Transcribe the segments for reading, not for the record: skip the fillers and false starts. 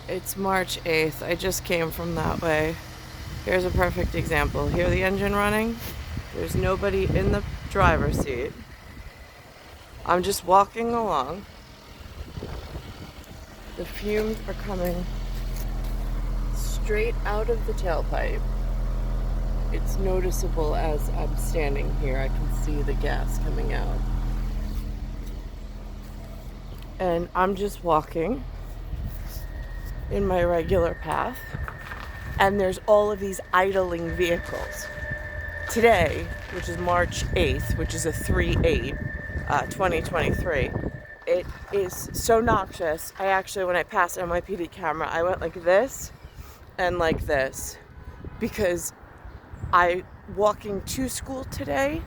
It's March 8th. I just came from that way. Here's a perfect example. Hear the engine running? There's nobody in the driver's seat. I'm just walking along. The fumes are coming straight out of the tailpipe. It's noticeable as I'm standing here. I can see the gas coming out. And I'm just walking in my regular path. And there's all of these idling vehicles. Today, which is March 8th, which is a 3/8, 2023, it is so noxious. I actually, when I passed on my PD camera, I went like this and like this because walking to school today,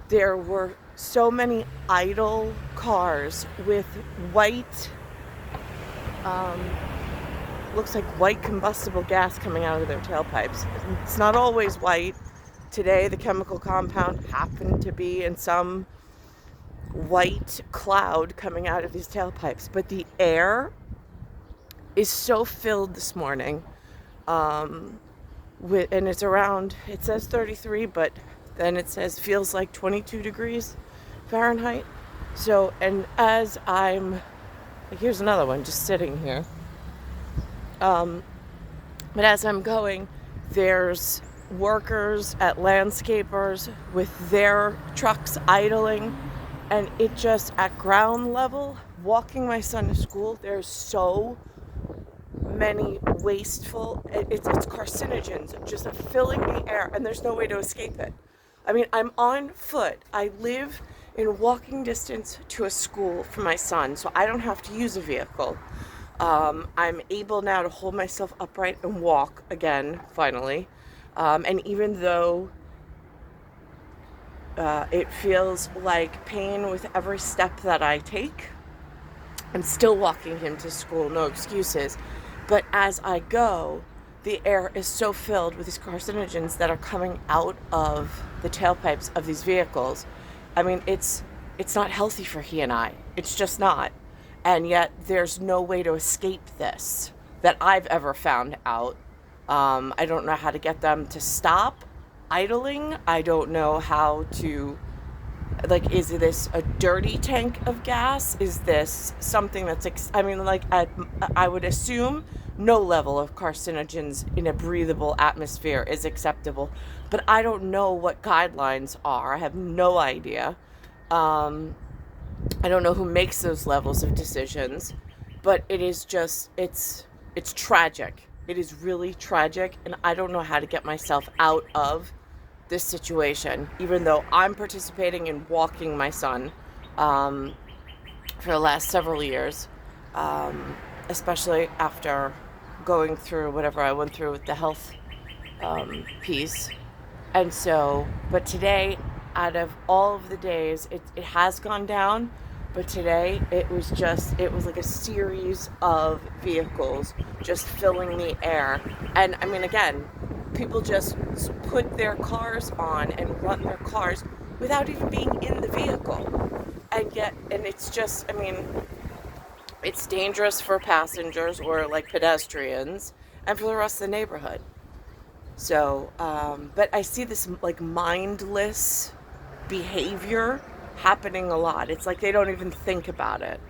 there were so many idle cars with white, looks like white combustible gas coming out of their tailpipes. It's not always white. Today, the chemical compound happened to be in some white cloud coming out of these tailpipes, but the air is so filled this morning. And it's around, it says 33, but then it says feels like 22 degrees Fahrenheit. So, and as here's another one just sitting here. But as I'm going, there's workers at landscapers with their trucks idling, and it just at ground level, walking my son to school, there's so many wasteful, it's carcinogens just filling the air, and there's no way to escape it. I mean, I'm on foot. I live in walking distance to a school for my son, so I don't have to use a vehicle. I'm able now to hold myself upright and walk again, finally. And even though it feels like pain with every step that I take, I'm still walking him to school, no excuses. But as I go, the air is so filled with these carcinogens that are coming out of the tailpipes of these vehicles. I mean, it's not healthy for he and I. It's just not. And yet there's no way to escape this that I've ever found out. I don't know how to get them to stop idling. I don't know how to, is this a dirty tank of gas? Is this something that's, I would assume no level of carcinogens in a breathable atmosphere is acceptable. But I don't know what guidelines are. I have no idea. I don't know who makes those levels of decisions, but it is just, it's tragic. It is really tragic, and I don't know how to get myself out of this situation, even though I'm participating in walking my son for the last several years, especially after going through whatever I went through with the health piece. And so, but today, out of all of the days, it has gone down, but today it was like a series of vehicles just filling the air. And I mean, again, people just put their cars on and run their cars without even being in the vehicle. And it's just, I mean, it's dangerous for passengers or like pedestrians and for the rest of the neighborhood. So, but I see this like mindless behavior happening a lot. It's like they don't even think about it.